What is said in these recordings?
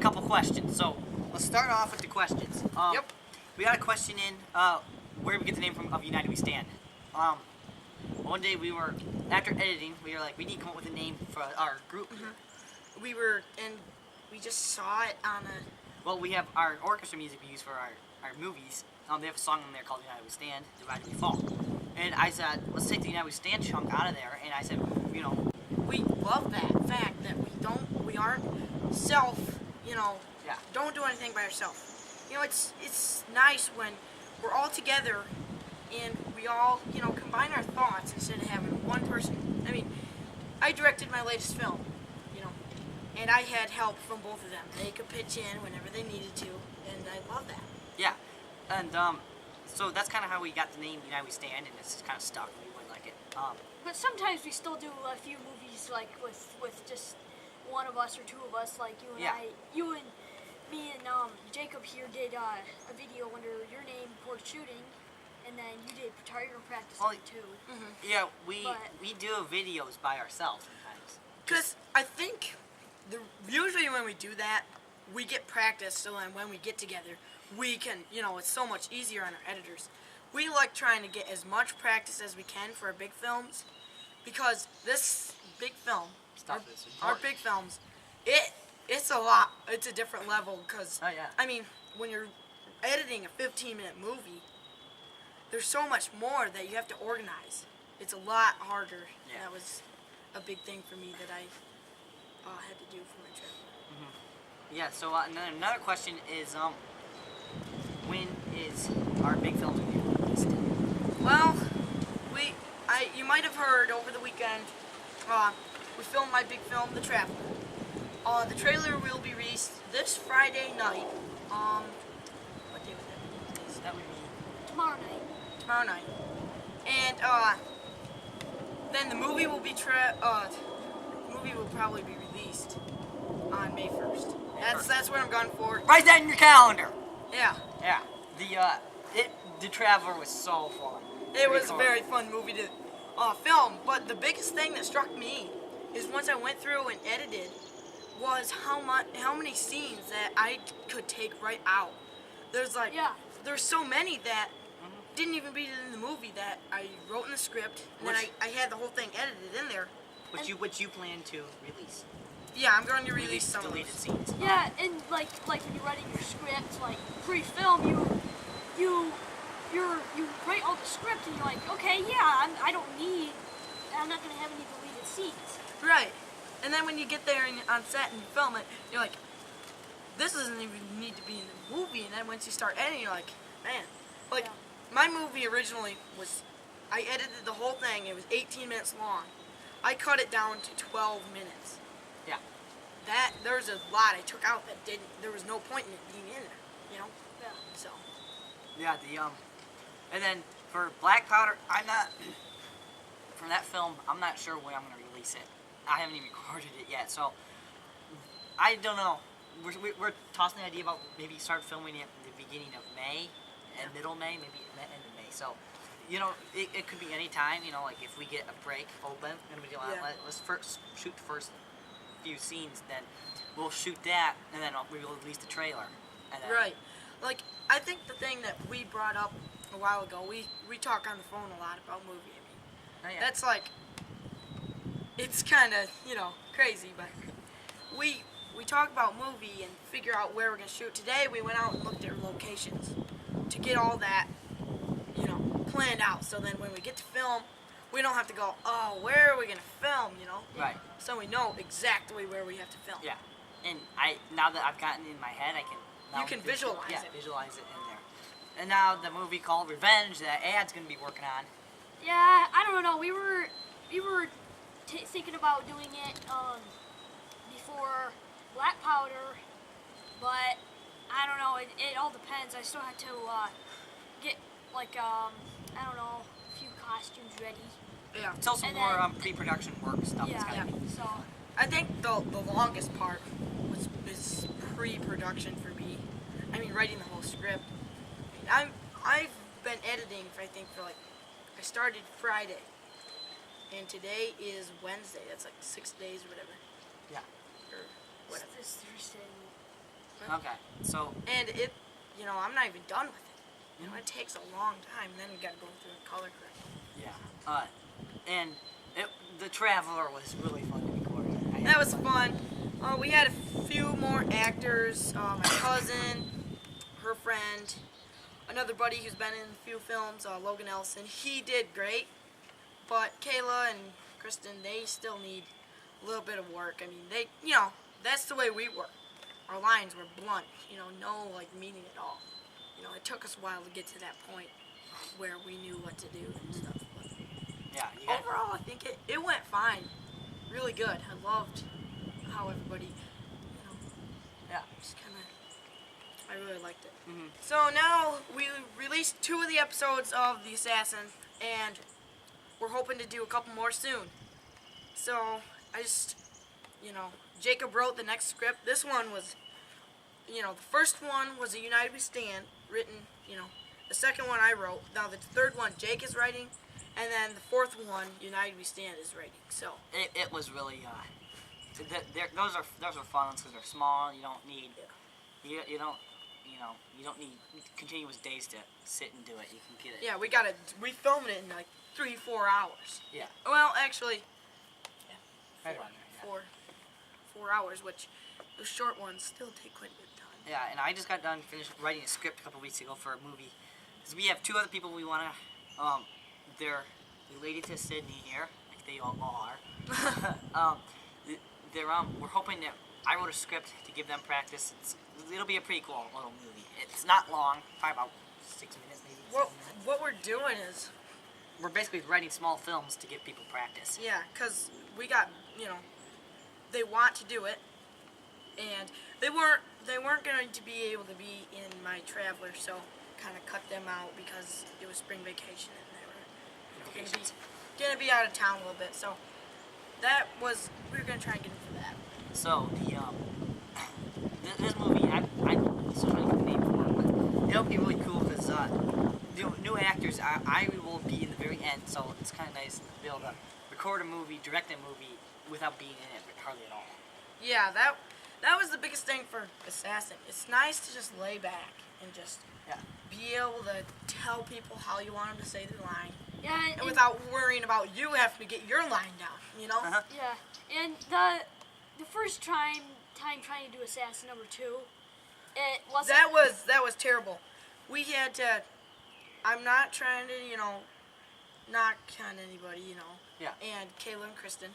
couple questions. So let's start off with the questions. Yep. We got a question in. Where did we get the name from of United We Stand? One day we were after editing, we were like, we need to come up with a name for our group. Mm-hmm. We just saw it on a. Well, we have our orchestra music we use for our movies. They have a song in there called United We Stand, Divided We Fall. And I said, let's take the United We Stand chunk out of there. And I said, you know, We love that fact that we aren't don't do anything by ourselves. You know, it's nice when we're all together and we all, combine our thoughts instead of having one person. I mean, I directed my latest film, and I had help from both of them. They could pitch in whenever they needed to, and I love that. yeah. And so that's kind of how we got the name United We Stand, and it's kind of stuck. We really like it. But sometimes we still do a few movies like with just one of us or two of us, like you and Yeah. me and Jacob here did a video under your name for shooting, and then you did photographer practice too. Mm-hmm. Yeah, we do videos by ourselves sometimes. Because I think usually when we do that, we get practice, so then when we get together, we can, it's so much easier on our editors. We like trying to get as much practice as we can for our big films, because this big film, our big films, it's a lot. It's a different level, because, I mean, when you're editing a 15-minute movie, there's so much more that you have to organize. It's a lot harder. Yeah. That was a big thing for me that I had to do for my trip. Mm-hmm. Yeah, so and then another question is, when is our big film going to be released? Well, you might have heard over the weekend, we filmed my big film, The Traveler. The trailer will be released this Friday night. What day would that be? That would be Tomorrow night. Tomorrow night. And then the movie will be probably be released on May 1st. That's what I'm going for. Write that in your calendar. Yeah. Yeah. The Traveler was so fun. It was a very fun movie to film, but the biggest thing that struck me is once I went through and edited was how many scenes that I could take right out. There's so many that didn't even be in the movie that I wrote in the script, and then I had the whole thing edited in there. Which you plan to release? Yeah, I'm going to release some deleted scenes. Yeah, and like when you're writing your script, like pre-film, you write all the script and you're like, okay, yeah, I'm not gonna have any deleted scenes. Right, and then when you get there and on set and you film it, you're like, this doesn't even need to be in the movie. And then once you start editing, you're like, man, my movie originally was, I edited the whole thing. It was 18 minutes long. I cut it down to 12 minutes. Yeah. There was a lot I took out that there was no point in it being in there, Yeah. So. Yeah, and then for Black Powder, for that film, I'm not sure when I'm going to release it. I haven't even recorded it yet, so I don't know. We're tossing the idea about maybe start filming it in the beginning of May, and middle May, maybe the end of May. So, it could be any time, like if we get a break open, and let's first shoot the first few scenes, then we'll shoot that, and then we will release the trailer. And then, right. I think the thing that we brought up a while ago, we talk on the phone a lot about movie. I mean, that's it's kind of, crazy, but we talk about movie and figure out where we're going to shoot. Today we went out and looked at locations to get all that, planned out. So then when we get to film, we don't have to go, oh, where are we going to film, Right. So we know exactly where we have to film. Yeah. And now that I've gotten it in my head, I can... You can visualize it. Yeah, visualize it in there. And now the movie called Revenge that Ad's going to be working on. Yeah, I don't know. We were thinking about doing it before Black Powder, but I don't know. It all depends. I still have to get I don't know, a few costumes ready. Yeah. It's also more pre-production work stuff. Yeah. So I think the longest part is pre-production for me. I mean, writing the whole script. I've been editing I started Friday, and today is Wednesday. That's 6 days or whatever. Yeah. Or whatever. This Thursday. Okay, so And it, I'm not even done with it. It takes a long time, and then we got to go through and color correct. yeah, and the Traveler was really fun to record. That was fun. We had a few more actors. My cousin, her friend, another buddy who's been in a few films, Logan. He did great. But Kayla and Kristen, they still need a little bit of work. I mean, that's the way we work. Our lines were blunt, no meaning at all. It took us a while to get to that point where we knew what to do and stuff. But Yeah. overall, I think it went fine. Really good. I loved how everybody, Yeah. just kind of, I really liked it. Mhm. So now we released 2 of the episodes of The Assassin, and we're hoping to do a couple more soon. So I just, Jacob wrote the next script. This one was, the first one was a UnitedWeStand written, the second one I wrote. Now the third one Jake is writing, and then the fourth one UnitedWeStand is writing. So It was really those are fun ones because they're small. You don't need you don't need continuous days to sit and do it. You can get it. yeah, we filmed it in 3-4 hours. Yeah. Well, actually, Right around there, yeah. 4 hours, which those short ones still take quite a bit of time. Yeah, and I just got done finished writing a script a couple weeks ago for a movie. Because we have 2 other people we want to, they're related to Sydney here, like they all are. We're hoping that I wrote a script to give them practice. It'll be a pretty cool little movie. It's not long, probably about 6 minutes maybe. 7 minutes. What we're doing is, We're basically writing small films to give people practice. yeah, because we got, they want to do it, and they weren't going to be able to be in my Traveler, so kind of cut them out because it was spring vacation and they were going to be out of town a little bit. So we were going to try and get them for that. So this movie, I'm so trying to get the name for it, but it'll be really cool because new actors. I will be in the very end, so it's kind of nice to be able to record a movie, direct a movie without being in it hardly at all. Yeah, that was the biggest thing for Assassin. It's nice to just lay back and just be able to tell people how you want them to say the line. Yeah, And without worrying about you having to get your line down, Uh-huh. Yeah, and the first time trying to do Assassin number 2, it wasn't. That was terrible. We had to. I'm not trying to, knock on anybody, Yeah. And Kayla and Kristen.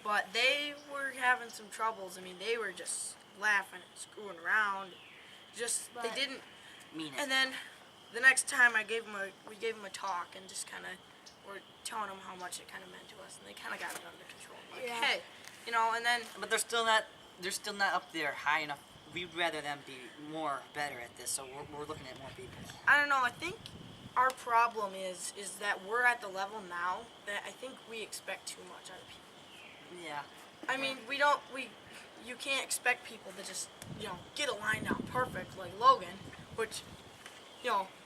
But they were having some troubles. I mean, they were just laughing and screwing around. They But- didn't. Mean it. And then the next time we gave them a talk and just kind of were telling them how much it kind of meant to us, and they kind of got it under control. Like, Yeah. hey, and then But they're still not up there high enough. We'd rather them be better at this, so we're looking at more people. I don't know. I think our problem is that we're at the level now that I think we expect too much out of people. Yeah. I mean, you can't expect people to just, get a line down perfect like Logan, which,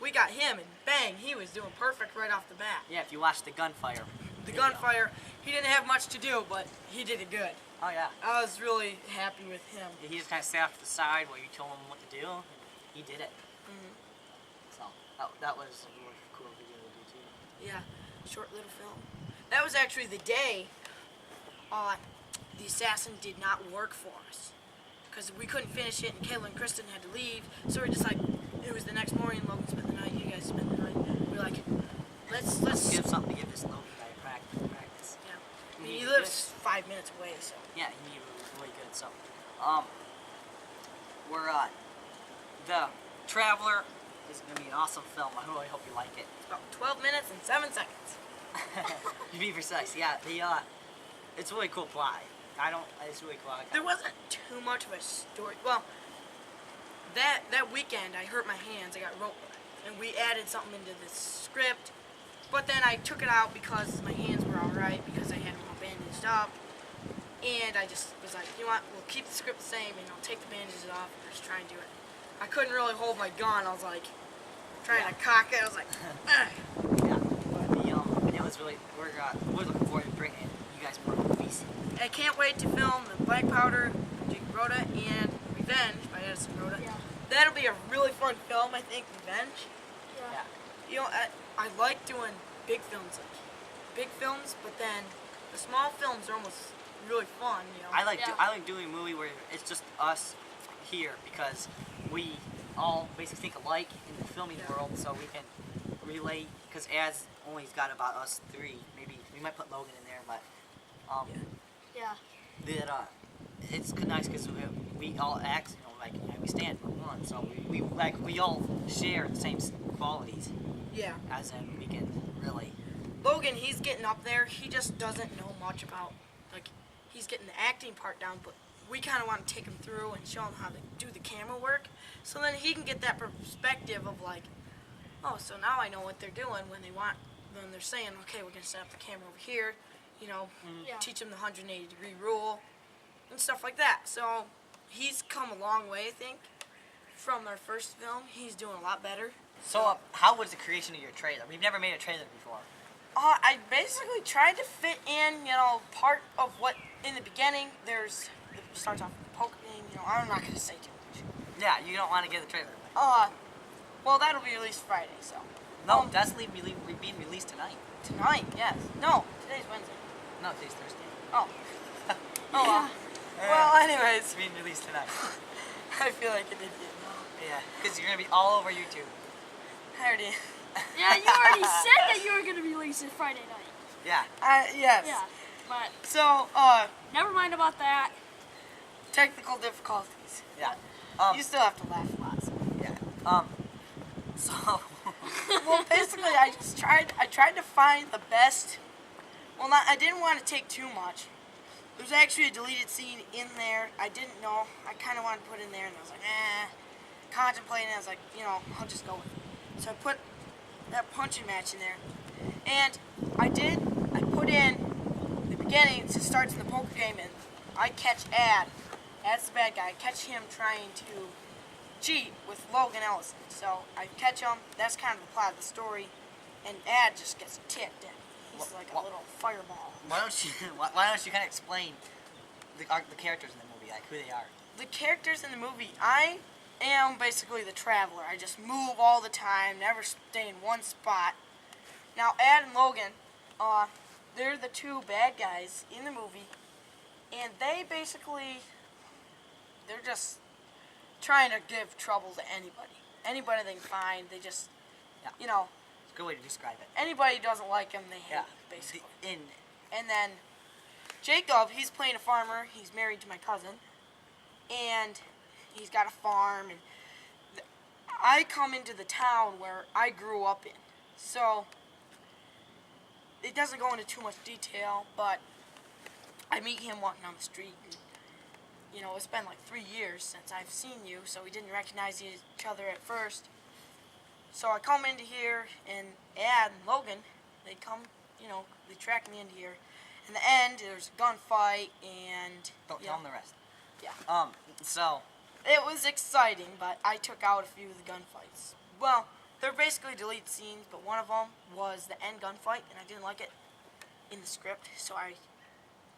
we got him and bang, he was doing perfect right off the bat. Yeah, if you watch the gunfire. The video. gunfire, he didn't have much to do, but he did it good. Oh yeah. I was really happy with him. He just kind of sat off to the side while you told him what to do, and he did it. So that was a really cool video to do too. Yeah, short little film. That was actually the day the Assassin did not work for us. Because we couldn't finish it, and Kayla and Kristen had to leave. So we're just like, it was the next morning, Logan spent the night, you guys spent the night. We're like, let's Give something to give this Logan guy practice. Yeah. I He mean, he did lives 5 minutes away, so. Yeah, he was really good. So, we're the Traveler is gonna be an awesome film. I really hope you like it. It's about 12 minutes and 7 seconds. To be precise, yeah. It's a really cool plot. It's really cool. There wasn't too much of a story. Well, that weekend I hurt my hands. I got rope burn, and we added something into the script. But then I took it out because my hands were all right because I had them all bandaged up. And I just was like, you know what? We'll keep the script the same, and I'll take the bandages off and just try and do it. I couldn't really hold my gun. I was like trying to cock it. I was like, ugh. Yeah, but it was really we're looking forward to bringing you guys more movies. I can't wait to film the Black Powder, Jake Rhoda, and we Revenge by Edison Rhoda. Yeah. That'll be a really fun film, I think. Revenge. Yeah. You know, I like doing big films, but then the small films are almost really fun. You know. I like Yeah. I like doing a movie where it's just us here because we all basically think alike in the filming world, so we can relate. Because Ad's only's got about us three. Maybe we might put Logan in there, but Yeah. it's nice because we all act, you know, like we stand for one, so we all share the same qualities. Yeah. As in, we can really. Logan, he's getting up there. He just doesn't know much about, like, he's getting the acting part down, but we kind of want to take him through and show him how to do the camera work, so then he can get that perspective of like, oh, so now I know what they're doing when they're saying, okay, we're gonna set up the camera over here, you know, Yeah. teach him the 180-degree rule and stuff like that. So he's come a long way, I think, from our first film. He's doing a lot better. So, how was the creation of your trailer? We've never made a trailer before. I basically tried to fit in, you know, part of what in the beginning. It starts off with the poker game. You know, I'm not gonna say too much. Yeah, you don't want to get the trailer away. Well, that'll be released Friday, so. No, that's being released tonight. Tonight, yes. No, today's Wednesday. No, today's Thursday. Oh. Oh well. Well, anyways, It's being released tonight. I feel like an idiot. Yeah, because you're gonna be all over YouTube. I already. Yeah, you already said that you were gonna release it Friday night. Yeah. Yes. Yeah. But So, never mind about that. technical difficulties. Yeah. You still have to laugh a lot. So. Yeah. So. Well, basically, I tried to find the best. Well, I didn't want to take too much. There's actually a deleted scene in there. I didn't know. I kind of wanted to put in there, and I was like, contemplating. I was like, you know, I'll just go with it. So I put that punching match in there, and I put in the beginning. It starts in the poker game, and I catch Ad. Ad's the bad guy. I catch him trying to cheat with Logan Ellison. So I catch him. That's kind of the plot of the story, and Ad just gets ticked, and he's like a little fireball. Why don't you kind of explain the characters in the movie, like who they are? The characters in the movie, I am basically the traveler. I just move all the time, never stay in one spot. Now, Ad and Logan, they're the two bad guys in the movie, and they're just trying to give trouble to anybody. Anybody they can find, they just, you know, It's a good way to describe it. anybody who doesn't like them, they hate, Yeah. basically. In And then Jacob, he's playing a farmer. He's married to my cousin, and he's got a farm. And I come into the town where I grew up in, so it doesn't go into too much detail. But I meet him walking down the street, and you know, it's been like 3 years since I've seen you, so we didn't recognize each other at first. So I come into here, and Ad and Logan, they come, you know, they track me into here. In the end, there's a gunfight, and don't yeah, tell them the rest. Yeah. So It was exciting, but I took out a few of the gunfights. Well, they're basically deleted scenes, but one of them was the end gunfight, and I didn't like it in the script, so I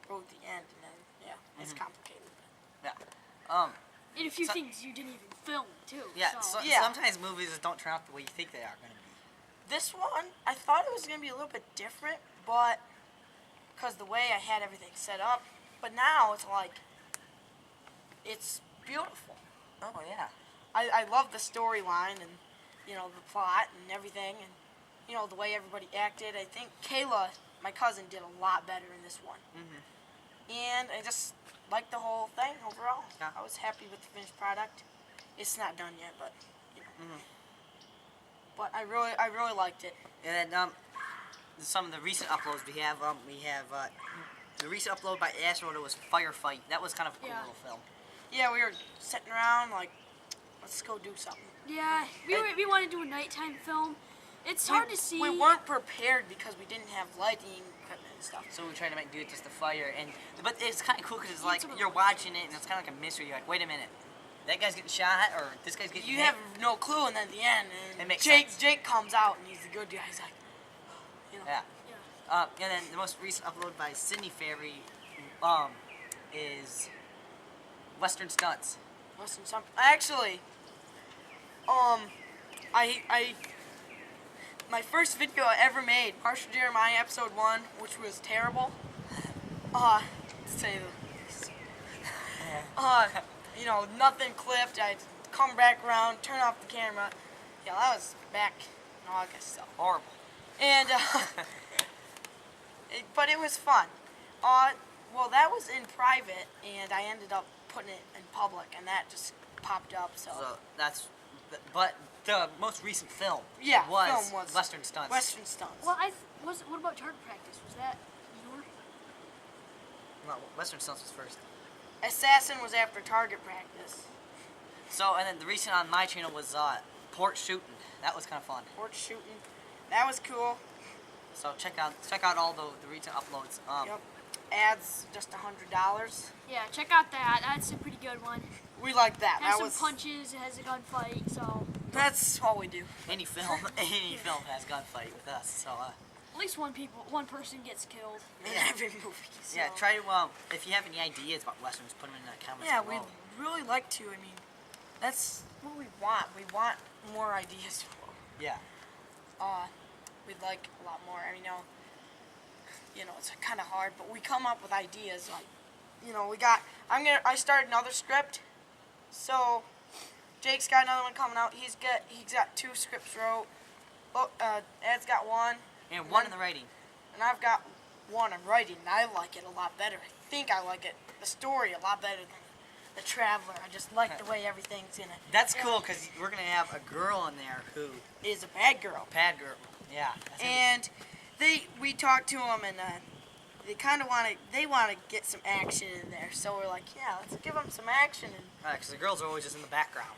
wrote the end, and then it's complicated. yeah. And a few So- things you didn't even film too. Yeah. So. Yeah. Sometimes movies just don't turn out the way you think they are going to be. This one, I thought it was going to be a little bit different, but because the way I had everything set up, but now it's like, it's beautiful. Oh yeah. I love the storyline and, you know, the plot and everything, and, you know, the way everybody acted. I think Kayla, my cousin, did a lot better in this one. And I just liked the whole thing overall. Yeah. I was happy with the finished product. It's not done yet, but, you know. But I really liked it. And then some of the recent uploads we have the recent upload by Astronaut was Firefight. That was kind of a cool Yeah. little film. Yeah, we were sitting around like, let's go do something. Yeah, we want to do a nighttime film. It's hard to see. We weren't prepared because we didn't have lighting equipment and stuff. So we tried to do it just the fire, but it's kind of cool because it's like some of you're the watching it and it's kind of like a mystery. You're like, wait a minute, that guy's getting shot or this guy's getting You hit? have no clue, and then at the end, It and makes Jake sense. Jake comes out and he's the good guy. He's like, you know. Yeah. Yeah. And then the most recent upload by Sydney Ferry is Western Stunts. Western Stump. Actually, I my first video I ever made, Marshall Jeremiah episode 1, which was terrible. To say the least. Nothing clipped. I'd come back around, turn off the camera. Yeah, that was back in August, so. Horrible. And, but it was fun. Well, that was in private, and I ended up putting it in public, and that just popped up, so. But the most recent film was Western Stunts. Western Stunts. Well, what about target practice? Was that your? No, Western Stunts was first. Assassin was after target practice. So, and then the recent on my channel was port shooting. That was kind of fun. Port shooting. That was cool. So check out all the recent uploads. Yep. Ads just $100. Yeah, check out that. That's a pretty good one. We like that. It has That some was punches. It has a gunfight. So That's all we do. Any film has gunfight with us. So at least one person gets killed. In every movie. So. yeah, try to if you have any ideas about westerns, put them in the comments Yeah, below. we'd really like to. I mean, that's what we want. We want more ideas. Yeah. We'd like a lot more. I mean, it's kind of hard, but we come up with ideas. Like, I started another script. So, Jake's got another one coming out. He's got 2 scripts wrote. Ed's got 1. And one in the writing. And I've got 1 in writing, and I like it a lot better. I think I like the story a lot better than The Traveler. I just like the way everything's in it. That's cool, because we're going to have a girl in there who Is a bad girl. bad girl. Yeah. And we talked to them, and they kind of want to get some action in there. So we're like, yeah, let's give them some action. And Because the girls are always just in the background,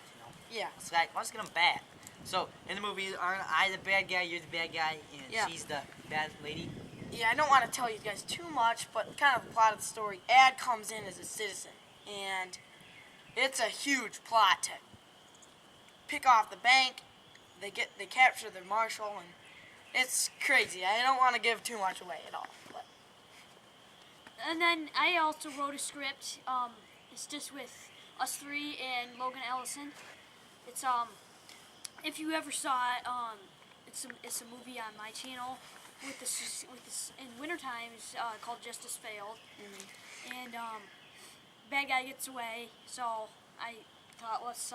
yeah. So let's get them bad. So, in the movie, aren't I the bad guy, you're the bad guy, and she's the bad lady? Yeah, I don't want to tell you guys too much, but kind of the plot of the story. Ad comes in as a citizen, and it's a huge plot to pick off the bank. They capture the marshal, and it's crazy. I don't want to give too much away at all. But. And then I also wrote a script. It's just with us 3 and Logan Ellison. It's if you ever saw it, it's a movie on my channel with this in winter times called Justice Failed. Mm-hmm. And bad guy gets away, so I thought let's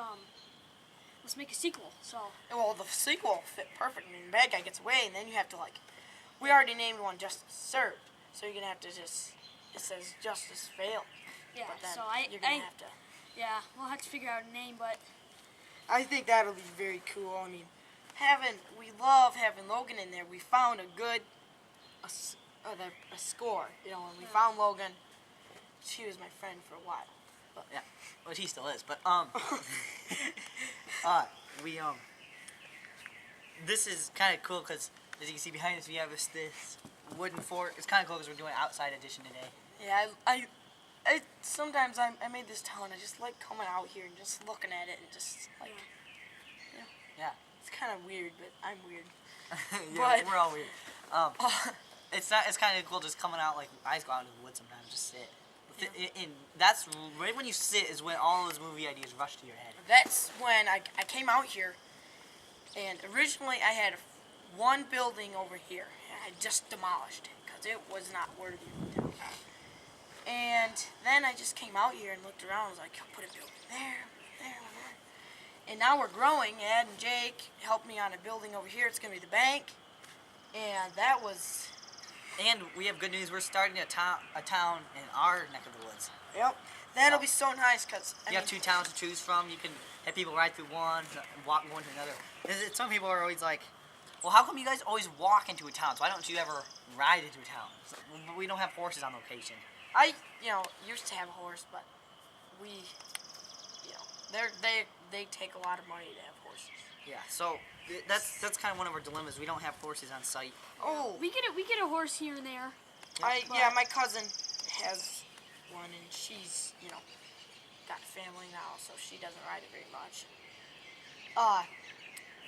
make a sequel. So Well, the sequel fit perfect. I mean, the bad guy gets away, and then you have to we already named one Justice Served, so you're gonna have to it says Justice Failed. yeah, But then so you're gonna have to. yeah, we'll have to figure out a name, but I think that'll be very cool. I mean, we love having Logan in there. We found a score, when we found Logan. She was my friend for a while. But Yeah, well, he still is, but, this is kind of cool, because, as you can see behind us, we have this wooden fort. It's kind of cool, because we're doing an outside edition today. yeah, I sometimes I made this town. I just like coming out here and just looking at it and just Yeah. it's kind of weird, but I'm weird. Yeah, But- we're all weird. It's kind of cool just coming out, I just go out into the woods sometimes, just sit. And that's right when you sit is when all those movie ideas rush to your head. That's when I came out here, and originally I had one building over here. I just demolished it because it was not worthy of down. And then I just came out here and looked around. I was like, I'll put a building there, there, there. And now we're growing. Ed and Jake helped me on a building over here. It's going to be the bank. And that was... And we have good news. We're starting a town in our neck of the woods. Yep. That'll be so nice because... You have 2 towns to choose from. You can have people ride through one and walk one to another. Some people are always like, well, how come you guys always walk into a town? So why don't you ever ride into a town? We don't have horses on location. I used to have a horse, but we, they take a lot of money to have horses. Yeah, so that's kind of one of our dilemmas. We don't have horses on site. Oh, we get a horse here and there. my cousin has one, and she's, got a family now, so she doesn't ride it very much.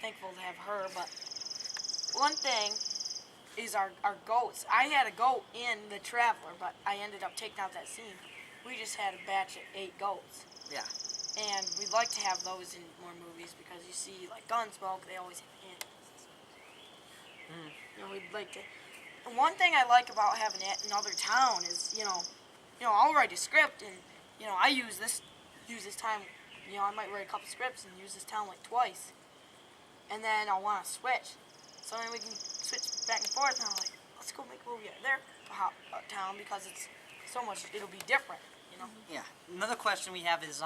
Thankful to have her, but one thing is our goats. I had a goat in The Traveler, but I ended up taking out that scene. We just had a batch of 8 goats. Yeah. And we'd like to have those in more movies because you see, like Gunsmoke, they always have handguns. You know, we'd like to. And one thing I like about having it in another town is, I'll write a script and, I use this time, I might write a couple scripts and use this town like twice. And then I'll want to switch. So then we can switch back and forth and I'm like, let's go make a movie out of their town because it's so much, it'll be different, Yeah. Another question we have is,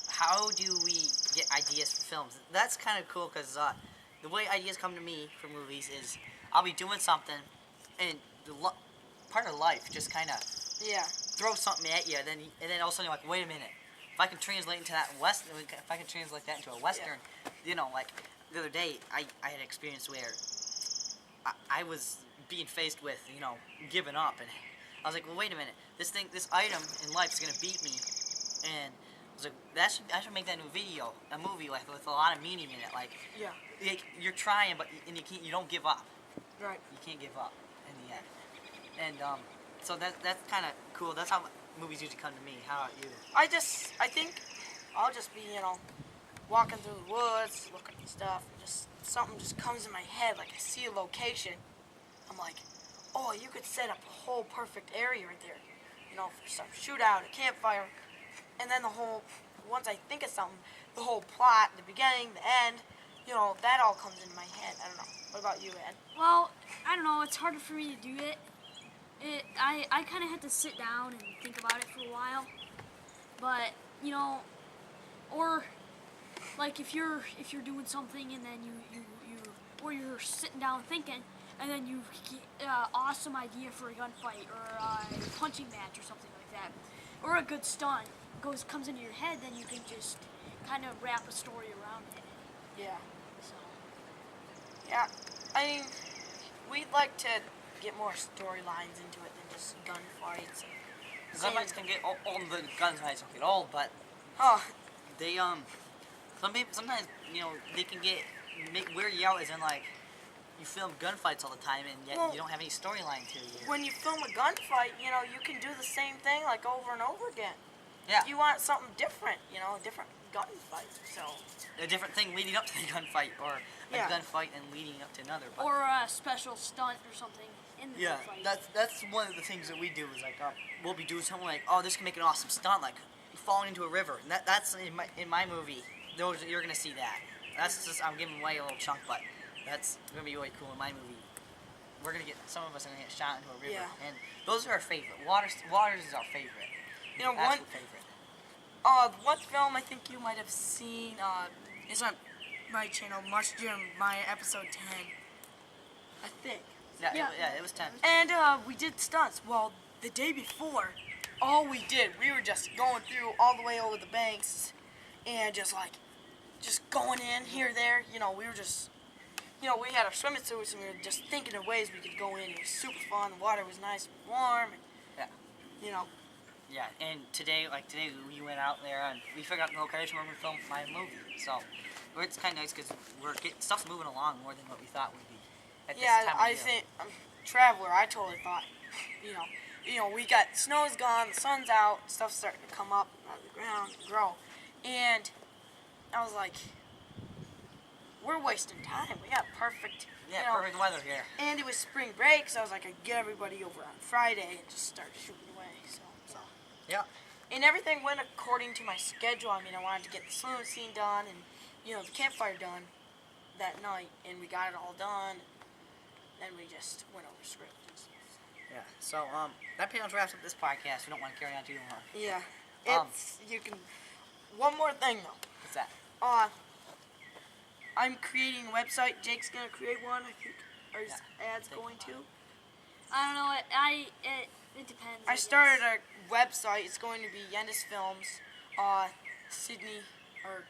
how do we get ideas for films? That's kind of cool because the way ideas come to me for movies is I'll be doing something and part of life just kind of throw something at you, and then all of a sudden you're like, wait a minute, if I can translate into that if I can translate that into a western, like the other day I had an experience where I was being faced with giving up, and I was like, well, wait a minute, this item in life is gonna beat me, and I was like, I should make that a movie like with a lot of meaning in it, like you're trying, but you don't give up. Right. You can't give up in the end. And so that's kind of cool. That's how movies usually come to me. How about you? I think I'll just be, walking through the woods, looking at stuff, and just something just comes in my head. Like I see a location, I'm like, oh, you could set up a whole perfect area right there, for some shootout, a campfire, and then once I think of something, the whole plot, the beginning, the end, that all comes into my head. I don't know. What about you, Ed? Well, I don't know. It's harder for me to do it. I kind of had to sit down and think about it for a while. But or like if you're doing something and then or you're sitting down thinking and then you get an awesome idea for a gunfight or a punching match or something like that, or a good stunt comes into your head, then you can just kind of wrap a story around it. Yeah. So. Yeah, I mean, we'd like to get more storylines into it than just gunfights. Gunfights can get old. The gunfights don't get old, but they sometimes they can wear you out, as in like you film gunfights all the time and yet you don't have any storyline to you. When you film a gunfight, you can do the same thing like over and over again. Yeah. You want something different, a different gunfight. So a different thing leading up to the gunfight, or a gunfight and leading up to another. But or a special stunt or something in the gunfight. That's one of the things that we do is like we'll be doing something like, oh, this can make an awesome stunt, like falling into a river. And that's in my movie. You're gonna see that. That's just, I'm giving away a little chunk, but that's gonna be really cool in my movie. Some of us are gonna get shot into a river, and those are our favorite. Waters is our favorite. Absolute favorite. One film I think you might have seen is on my channel, March Jim, my episode 10. I think. Yeah, it was 10. And we did stunts. Well, the day before, all we did, we were just going through all the way over the banks and just going in here, there. We were just, we had our swimming suits and we were just thinking of ways we could go in. It was super fun. The water was nice and warm. And, Yeah, and today we went out there and we figured out the location where we filmed my movie. So it's kind of nice because stuff's moving along more than what we thought would be. At this time of I year. think Traveler. I totally thought, we got snow's gone, the sun's out, stuff's starting to come up out of the ground and grow, and I was like, we're wasting time. We got perfect. Perfect weather here. And it was spring break, so I was like, I'd get everybody over on Friday and just start shooting away. So. Yeah. And everything went according to my schedule. I mean, I wanted to get the saloon scene done and, the campfire done that night, and we got it all done. Then we just went over script and stuff. Yeah. So that pretty much wraps up this podcast. We don't want to carry on too long. Yeah. One more thing though. What's that? I'm creating a website. Jake's gonna create one. I think. Or is Ad's going to? I don't know. It depends. I started a website. It's going to be Yendis Films. Sydney or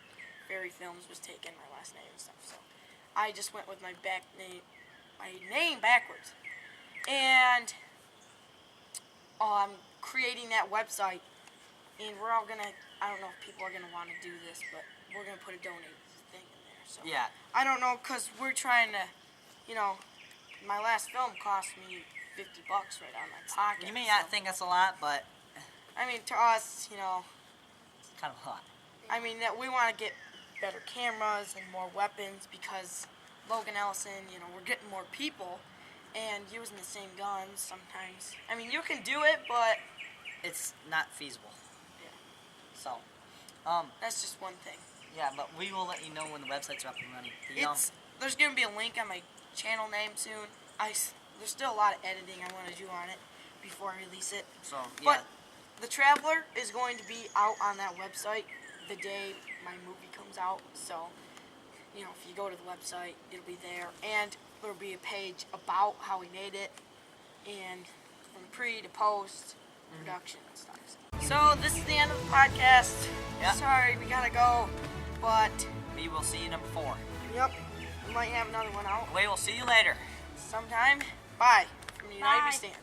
Berry Films was taken, my last name and stuff. So I just went with my name backwards. And I'm creating that website. And we're all gonna. I don't know if people are gonna want to do this, but we're gonna put a donate thing in there. So yeah. I don't know, cause we're trying to, my last film cost me $50 right out of my pocket. You may not think that's a lot, but I mean, to us, kind of a lot. I mean, that we want to get better cameras and more weapons because Logan Ellison, you know, we're getting more people and using the same guns sometimes. I mean, you can do it, but It's not feasible. yeah, So, that's just one thing. yeah, but we will let you know when the websites are up and running. There's going to be a link on my channel name soon. There's still a lot of editing I want to do on it before I release it. So, yeah. But The Traveler is going to be out on that website the day my movie comes out. So, you know, if you go to the website, it'll be there. And there'll be a page about how we made it and from pre to post production and stuff. So this is the end of the podcast. Yeah. Sorry, we gotta go. But, We will see you number 4. yep, we might have another one out We will see you later. sometime. Bye from the United Bye. We Stand.